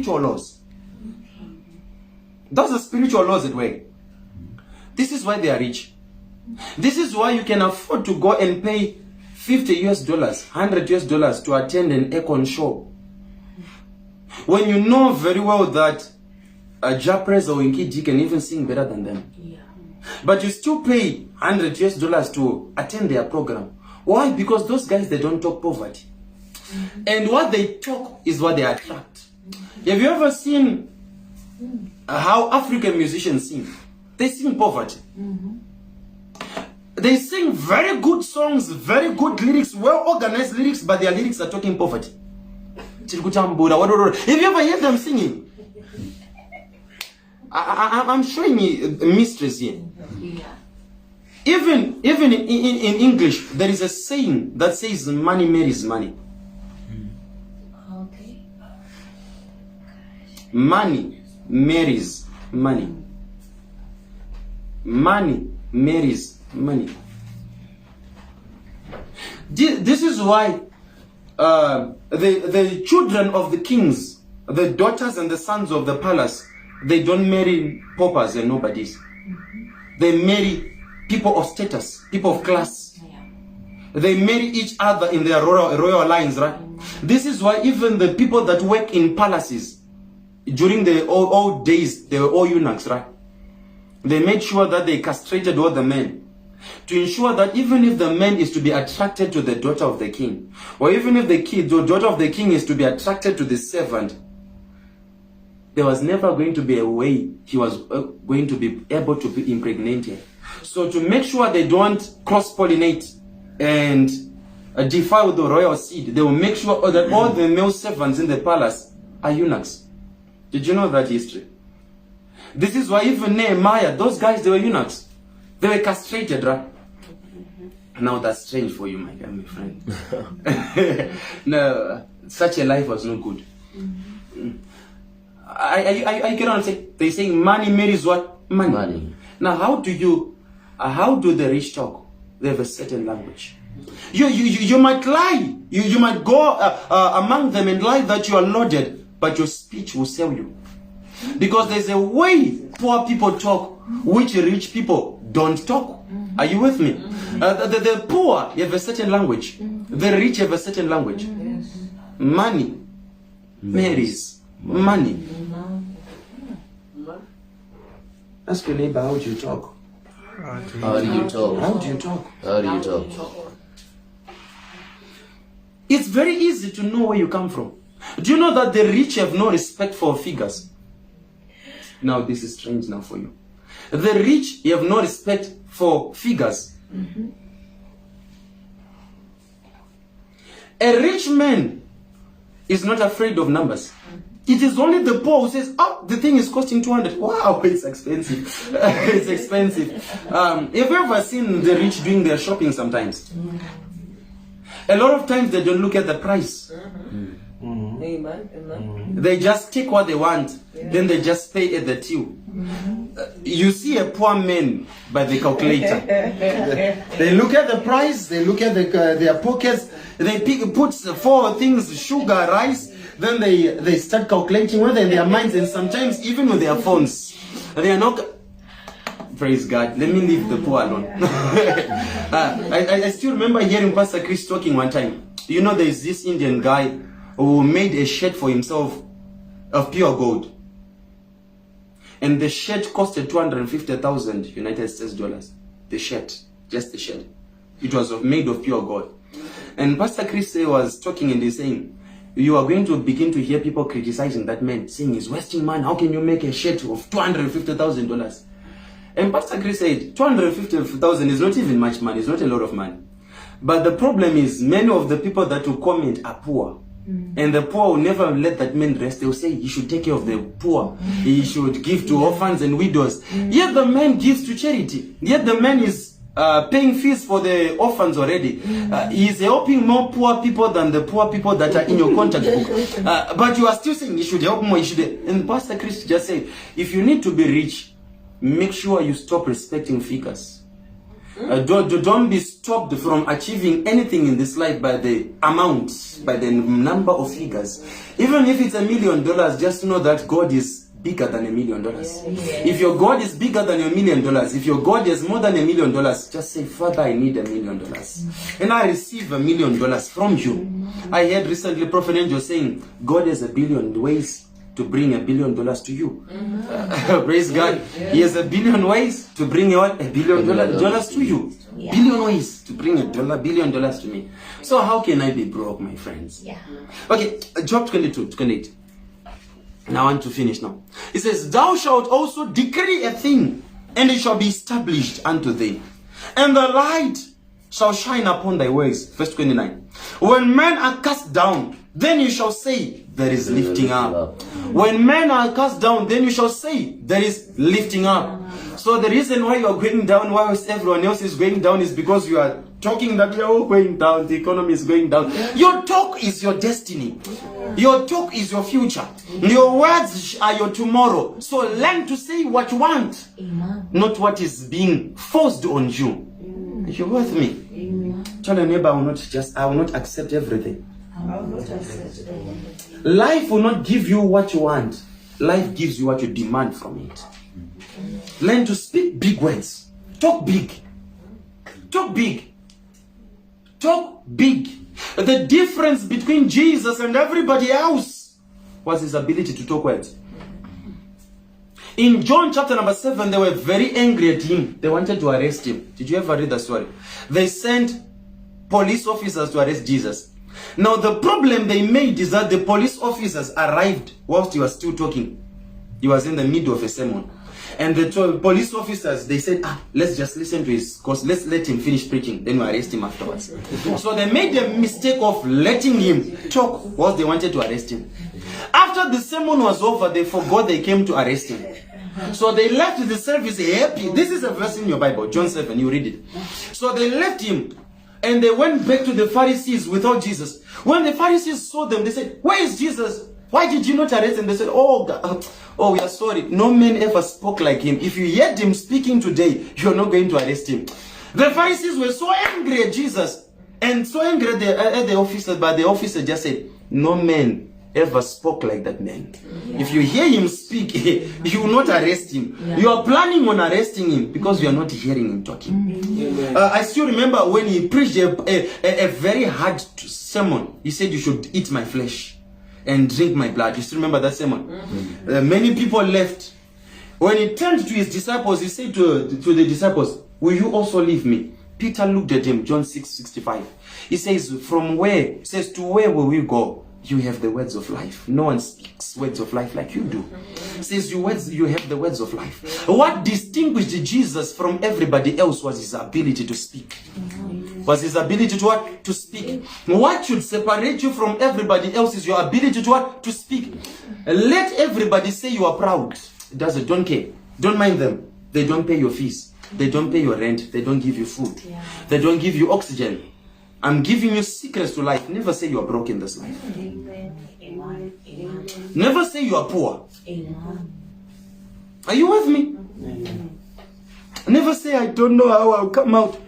spiritual laws. Those are spiritual laws at work. This is why they are rich. This is why you can afford to go and pay $50 US, $100 US to attend an Akon show. When you know very well that Japres or Nkiji can even sing better than them. Yeah. But you still pay $100 US to attend their program. Why? Because those guys, they don't talk poverty. And what they talk is what they attract. Have you ever seen how African musicians sing? They sing poverty. They sing very good songs, very good lyrics, well organized lyrics, but their lyrics are talking poverty. Have you ever heard them singing? I'm showing you a mistress here. Yeah. Even in English, there is a saying that says money marries money. Okay. Money marries money. Money marries money. This is why the children of the kings, the daughters and the sons of the palace, they don't marry paupers and nobodies. They marry people of status, people of class. They marry each other in their royal lines, right? This is why even the people that work in palaces, during the old days, they were all eunuchs, right? They made sure that they castrated all the men, to ensure that even if the man is to be attracted to the daughter of the king, or even if the daughter of the king is to be attracted to the servant, there was never going to be a way he was going to be able to be impregnated. So to make sure they don't cross-pollinate and defile the royal seed, they will make sure that all the male servants in the palace are eunuchs. Did you know that history? This is why even Nehemiah, those guys, they were eunuchs. They were castrated, right? Now that's strange for you, my friend. No, such a life was no good. I cannot say, they're saying money marries what? Money. Now how do the rich talk? They have a certain language. You might lie. You might go among them and lie that you are loaded, but your speech will sell you. Because there's a way poor people talk, which rich people don't talk. Are you with me? The poor have a certain language. The rich have a certain language. Money marries money. Ask your neighbor, how do you talk? How do you talk? How do you talk? How do you talk? It's very easy to know where you come from. Do you know that the rich have no respect for figures? Now this is strange now for you. The rich have no respect for figures. A rich man is not afraid of numbers. It is only the poor who says, oh, the thing is costing 200. Wow, it's expensive. It's expensive. Have you ever seen the rich doing their shopping sometimes? A lot of times they don't look at the price. They just take what they want. Then they just pay at the till. You see a poor man by the calculator. They look at the price. They look at their pockets. They put 4 things, sugar, rice. Then they start calculating whether in their minds, and sometimes even with their phones. They are not... Praise God. Let me leave the poor alone. I still remember hearing Pastor Chris talking one time. You know, there is this Indian guy who made a shirt for himself of pure gold. And the shirt costed 250,000 United States dollars. The shirt. Just the shirt. It was made of pure gold. And Pastor Chris was talking and he's saying, you are going to begin to hear people criticizing that man, saying he's wasting money. How can you make a shirt of $250,000? And Pastor Chris said, 250,000 is not even much money. It's not a lot of money. But the problem is, many of the people that will comment are poor. And the poor will never let that man rest. They will say, he should take care of the poor. He should give to orphans and widows. Yet the man gives to charity. Yet the man is paying fees for the orphans already. He is helping more poor people than the poor people that are in your contact book. But you are still saying, you should help more. You should. And Pastor Chris just said, if you need to be rich, make sure you stop respecting figures. Don't be stopped from achieving anything in this life by the amount, by the number of figures. Even if it's $1 million, just know that God is bigger than $1 million. If your God is bigger than $1 million, if your God is more than $1 million, just say, Father, I need $1 million. And I receive $1 million from you. I heard recently Prophet Angel saying, God has 1 billion ways to bring $1 billion to you. Praise God. He has 1 billion ways to bring what? $1 billion to you. Billion ways to bring $1 billion to me. So how can I be broke, my friends? Okay, Job 22:28. Now I want to finish now. It says, thou shalt also decree a thing, and it shall be established unto thee. And the light shall shine upon thy ways. Verse 29. When men are cast down, then you shall say, there is lifting up. When men are cast down, then you shall say, there is lifting up. So the reason why you are going down whilst everyone else is going down is because you are talking that we are all going down, the economy is going down. Your talk is your destiny. Your talk is your future. Your words are your tomorrow. So learn to say what you want, not what is being forced on you. Are you with me? Tell your neighbor, I will not accept everything. Life will not give you what you want. Life gives you what you demand from it. Learn to speak big words. Talk big. Talk big. Talk big. The difference between Jesus and everybody else was his ability to talk words. In John chapter number 7, they were very angry at him. They wanted to arrest him. Did you ever read the story? They sent police officers to arrest Jesus. Now the problem they made is that the police officers arrived whilst he was still talking. He was in the middle of a sermon. And the police officers, they said, let's just listen to his course. Let's let him finish preaching. Then we'll arrest him afterwards. So they made the mistake of letting him talk whilst they wanted to arrest him. After the sermon was over, they forgot they came to arrest him. So they left the service happy. This is a verse in your Bible, John 7, you read it. So they left him and they went back to the Pharisees without Jesus. When the Pharisees saw them, they said, where is Jesus? Why did you not arrest him? They said, oh, we are sorry. No man ever spoke like him. If you heard him speaking today, you're not going to arrest him. The Pharisees were so angry at Jesus and so angry at the officer, but the officer just said, no man ever spoke like that man. If you hear him speak, you will not arrest him. You are planning on arresting him because you are not hearing him talking. I still remember when he preached a very hard sermon. He said, you should eat my flesh and drink my blood. You still remember that sermon? Many people left. When he turned to his disciples, he said to the disciples, will you also leave me? Peter looked at him, John 6:65. He says, from where? He says, to where will we go? You have the words of life. No one speaks words of life like you do. He says, you have the words of life. What distinguished Jesus from everybody else was his ability to speak. Was his ability to what? To speak. What should separate you from everybody else is your ability to what? To speak. Let everybody say you are proud. Don't care. Don't mind them. They don't pay your fees. They don't pay your rent. They don't give you food. They don't give you oxygen. I'm giving you secrets to life. Never say you are broke in this life. Never say you are poor. Are you with me? Never say I don't know how I'll come out.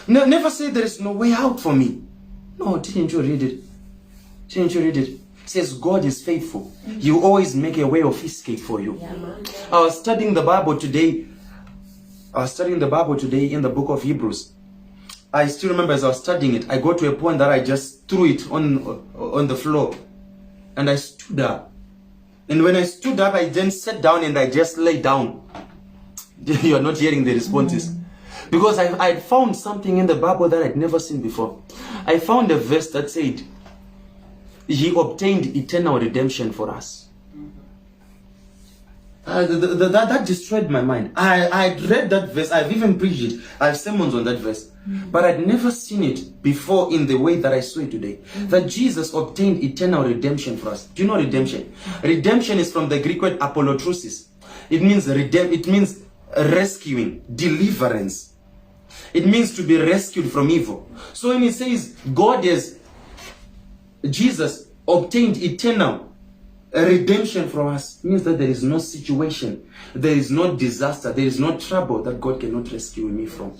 Never say there is no way out for me. No, didn't you read it? Didn't you read it? It says God is faithful. He will always make a way of escape for you. I was studying the Bible today. In the book of Hebrews. I still remember as I was studying it, I got to a point that I just threw it on the floor. And I stood up. And when I stood up, I then sat down and I just lay down. You're not hearing the responses. Because I found something in the Bible that I'd never seen before. I found a verse that said, He obtained eternal redemption for us. That destroyed my mind. I'd read that verse. I've even preached it. I have sermons on that verse. But I'd never seen it before in the way that I saw it today. That Jesus obtained eternal redemption for us. Do you know redemption? Redemption is from the Greek word apolotrusis. It means rescuing, deliverance. It means to be rescued from evil. So when it says Jesus obtained eternal a redemption from us means that there is no situation, there is no disaster, there is no trouble that God cannot rescue me from.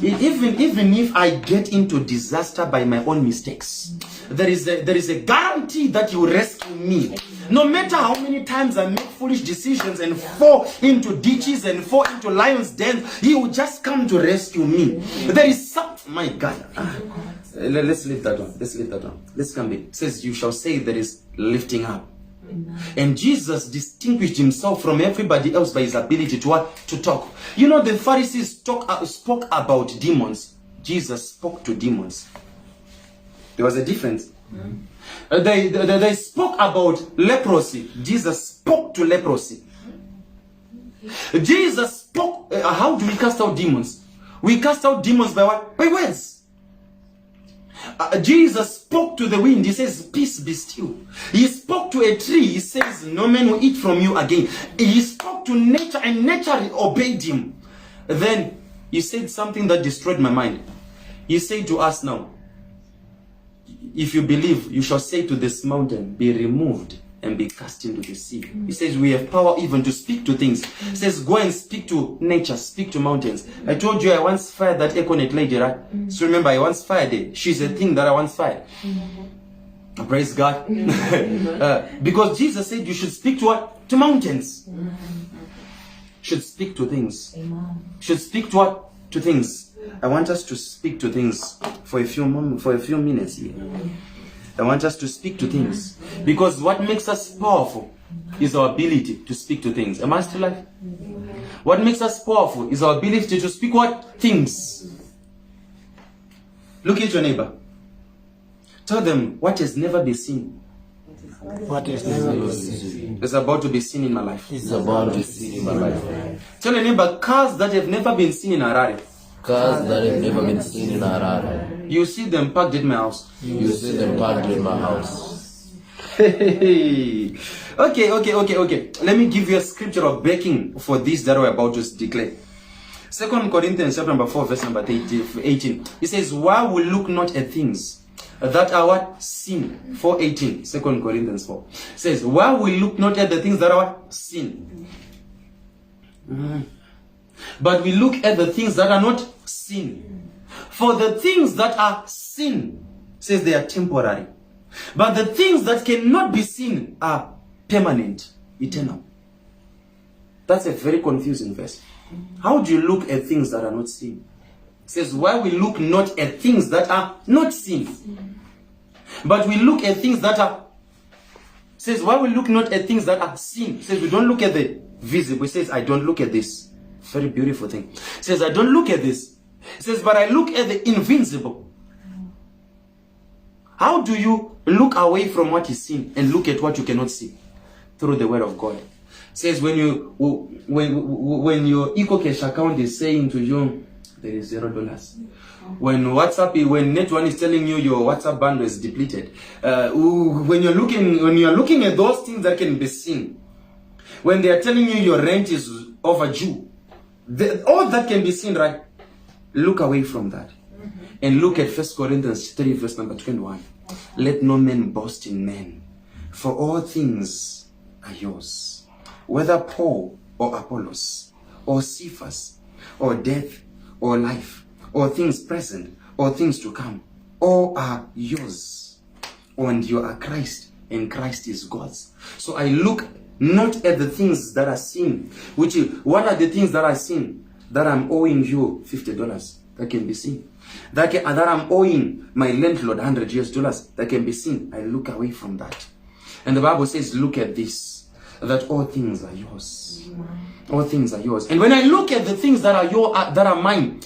Even if I get into disaster by my own mistakes, there is a guarantee that He will rescue me. No matter how many times I make foolish decisions and fall into ditches and fall into lions' dens, He will just come to rescue me. There is something, my God. Let's leave that one. Let's leave that one. Let's come back. It says, you shall say there is lifting up. And Jesus distinguished Himself from everybody else by His ability to what? To talk. You know, the Pharisees spoke about demons. Jesus spoke to demons. There was a difference. They spoke about leprosy. Jesus spoke to leprosy. Jesus spoke. How do we cast out demons? We cast out demons by what? By words. Jesus spoke to the wind. He says, peace be still. He spoke to a tree. He says, no man will eat from you again. He spoke to nature and nature obeyed Him. Then He said something that destroyed my mind. He said to us now, if you believe, you shall say to this mountain, be removed and be cast into the sea. He says we have power even to speak to things. He says go and speak to nature, speak to mountains. I told you I once fired that Econet lady, right? So remember, I once fired it. She's a thing that I once fired. Praise God. Because Jesus said you should speak to what? To mountains. Should speak to things. Should speak to what? To things. I want us to speak to things for a few minutes here. I want us to speak to things. Because what makes us powerful is our ability to speak to things. Am I still alive? What makes us powerful is our ability to speak what? Things. Look at your neighbor. Tell them what has never been seen. What is never been seen is about to be seen in my life. It's about to be seen in my life. Tell your neighbor, cars that have never been seen in Harare. Cars that have never been seen in Harare. You see them parked at my house. You see them parked in my house. Okay. Let me give you a scripture of backing for this that we're about to declare. 2 Corinthians chapter number 4, verse number 18. It says, why we look not at things that are what? Sin. 4:18. 2 Corinthians 4. It says, why we look not at the things that are what? Sin. But we look at the things that are not sin. For the things that are sin, says they are temporary. But the things that cannot be seen are permanent, eternal. That's a very confusing verse. How do you look at things that are not seen? It says, why we look not at things that are not seen, but we look at things that are. It says, why we look not at things that are seen. It says, we don't look at the visible. It says, I don't look at this. Very beautiful thing. It says, I don't look at this. It says, but I look at the invincible. How do you look away from what is seen and look at what you cannot see? Through the word of God. It says, when your EcoCash account is saying to you, there is $0. When Net1 is telling you your WhatsApp bundle is depleted. When you're looking at those things that can be seen. When they are telling you your rent is overdue. All that can be seen, right? Look away from that. And look at 1 Corinthians 3, verse number 21. Let no man boast in men, for all things are yours. Whether Paul or Apollos, or Cephas, or death, or life, or things present, or things to come, all are yours. And you are Christ, and Christ is God's. So I look not at the things that are seen. What are the things that are seen? That I'm owing you $50. That can be seen. That I'm owing my landlord $100 that can be seen. I look away from that. And the Bible says, look at this, that all things are yours. All things are yours. And when I look at the things that are mine,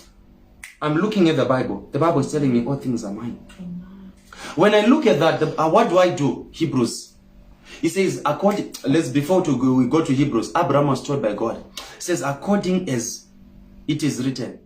I'm looking at the Bible. The Bible is telling me all things are mine. When I look at that, what do I do? Hebrews. He says, before we go to Hebrews, Abraham was told by God. It says, according as it is written,